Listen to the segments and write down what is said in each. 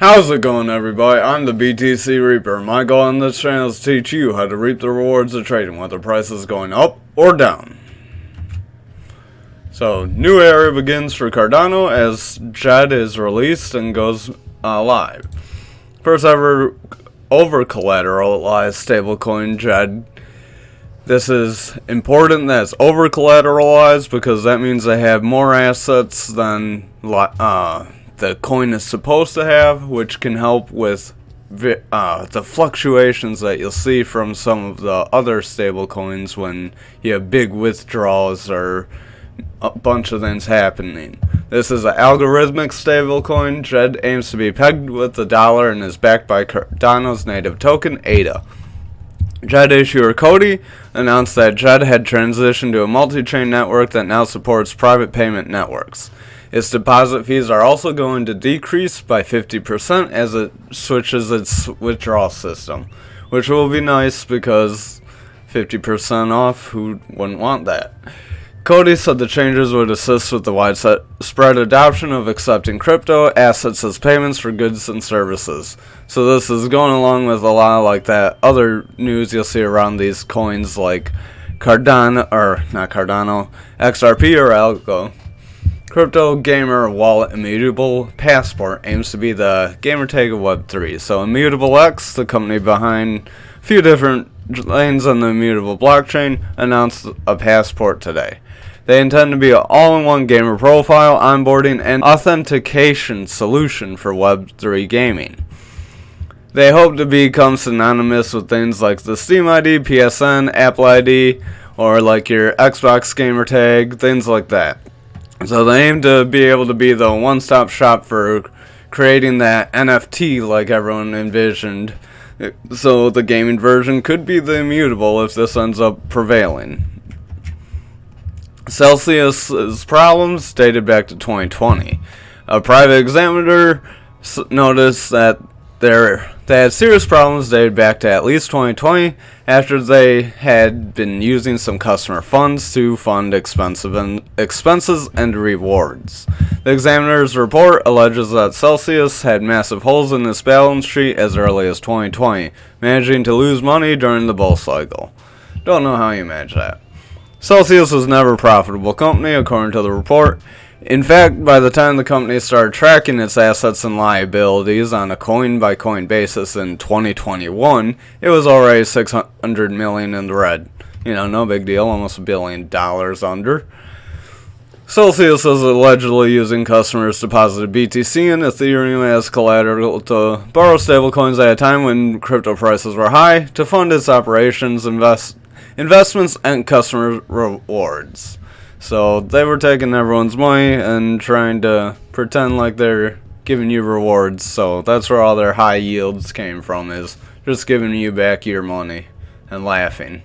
How's it going, everybody? I'm the BTC Reaper. My goal on this channel is to teach you how to reap the rewards of trading, whether price is going up or down. So, new era begins for Cardano as DJED is released and goes live. First ever over-collateralized stablecoin DJED. This is important that it's over-collateralized because that means they have more assets than the coin is supposed to have, which can help with the fluctuations that you'll see from some of the other stable coins when you have big withdrawals or a bunch of things happening. This is an algorithmic stablecoin. DJED aims to be pegged with the dollar and is backed by Cardano's native token, ADA. DJED issuer Cody announced that DJED had transitioned to a multi-chain network that now supports private payment networks. Its deposit fees are also going to decrease by 50% as it switches its withdrawal system, which will be nice because 50% off, who wouldn't want that? Cody said the changes would assist with the widespread adoption of accepting crypto assets as payments for goods and services. So this is going along with a lot of like that other news you'll see around these coins like XRP or Algo. Crypto gamer wallet Immutable Passport aims to be the gamertag of Web3. So Immutable X, the company behind a few different lanes on the Immutable blockchain, announced a passport today. They intend to be an all-in-one gamer profile, onboarding, and authentication solution for Web3 gaming. They hope to become synonymous with things like the Steam ID, PSN, Apple ID, or like your Xbox gamertag, things like that. So they aim to be able to be the one-stop shop for creating that NFT like everyone envisioned. So the gaming version could be the Immutable if this ends up prevailing. Celsius's problems dated back to 2020. A private examiner noticed that they had serious problems dated back to at least 2020 after they had been using some customer funds to fund expenses and rewards. The examiner's report alleges that Celsius had massive holes in its balance sheet as early as 2020, managing to lose money during the bull cycle. Don't know how you manage that. Celsius was never a profitable company, according to the report. In fact, by the time the company started tracking its assets and liabilities on a coin-by-coin basis in 2021, it was already $600 million in the red. You know, no big deal, almost $1 billion under. Celsius was allegedly using customers' deposited BTC and Ethereum as collateral to borrow stablecoins at a time when crypto prices were high to fund its operations, investments, and customer rewards. So they were taking everyone's money and trying to pretend like they're giving you rewards. So that's where all their high yields came from, is just giving you back your money and laughing.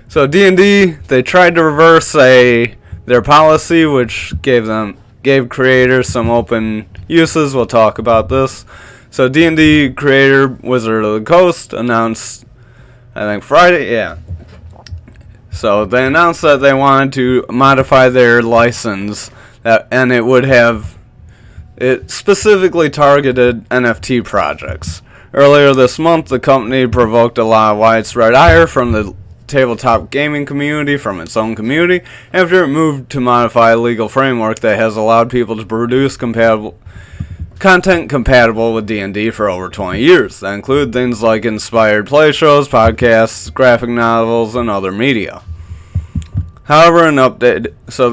So D&D, they tried to reverse their policy, which gave creators some open uses. We'll talk about this. So D&D creator Wizard of the Coast announced, I think Friday, yeah. So they announced that they wanted to modify their license, and it specifically targeted NFT projects. Earlier this month, the company provoked a lot of widespread ire from the tabletop gaming community, from its own community, after it moved to modify a legal framework that has allowed people to produce content compatible with D&D for over 20 years. That include things like inspired play shows, podcasts, graphic novels, and other media. However, they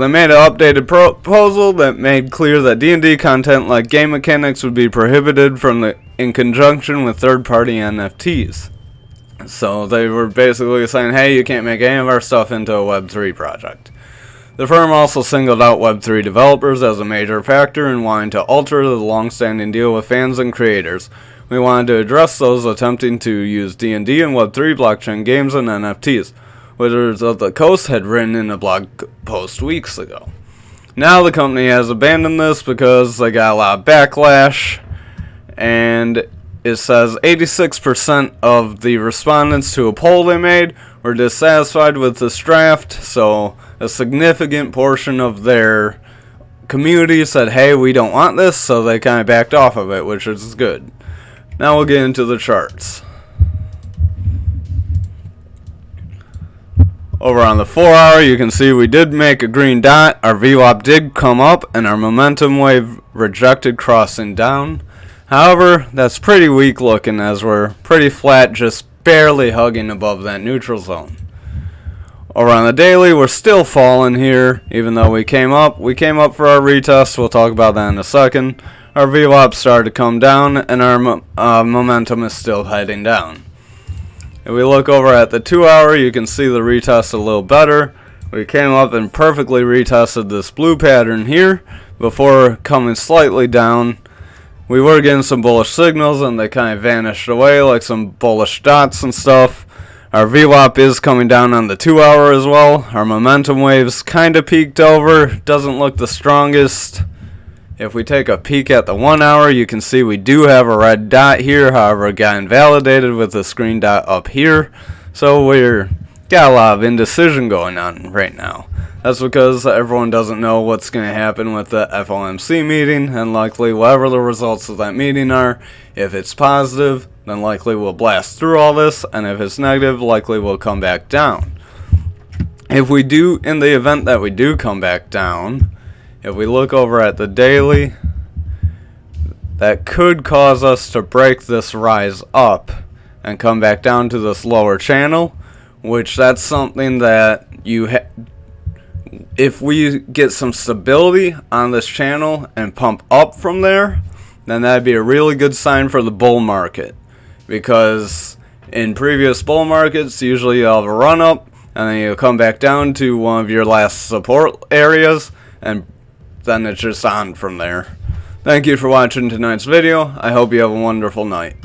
made an updated proposal that made clear that D&D content like game mechanics would be prohibited in conjunction with third-party NFTs. So they were basically saying, hey, you can't make any of our stuff into a Web3 project. The firm also singled out Web3 developers as a major factor in wanting to alter the long-standing deal with fans and creators. We wanted to address those attempting to use D&D and Web3 blockchain games and NFTs. Wizards of the Coast had written in a blog post weeks ago. Now the company has abandoned this because they got a lot of backlash, and it says 86% of the respondents to a poll they made were dissatisfied with this draft, so a significant portion of their community said, hey, we don't want this, so they kind of backed off of it, which is good. Now we'll get into the charts. Over on the 4 hour, you can see we did make a green dot. Our VWAP did come up, and our momentum wave rejected crossing down. However, that's pretty weak looking, as we're pretty flat, just barely hugging above that neutral zone. Over on the daily, we're still falling here, even though we came up. We came up for our retest. We'll talk about that in a second. Our VWAP started to come down, and our momentum is still heading down. If we look over at the 2 hour, you can see the retest a little better. We came up and perfectly retested this blue pattern here before coming slightly down. We were getting some bullish signals, and they kind of vanished away like some bullish dots and stuff. Our VWAP is coming down on the 2 hour as well. Our momentum waves kind of peaked over. Doesn't look the strongest. If we take a peek at the 1 hour, you can see we do have a red dot here. However, it got invalidated with this green dot up here. So we're got a lot of indecision going on right now. That's because everyone doesn't know what's going to happen with the FOMC meeting, and likely whatever the results of that meeting are, if it's positive, then likely we'll blast through all this, and if it's negative, likely we'll come back down. If we do, in the event that we do come back down, if we look over at the daily, that could cause us to break this rise up and come back down to this lower channel, which that's something that if we get some stability on this channel and pump up from there, then that'd be a really good sign for the bull market. Because in previous bull markets, usually you'll have a run up, and then you'll come back down to one of your last support areas, and then it's just on from there. Thank you for watching tonight's video. I hope you have a wonderful night.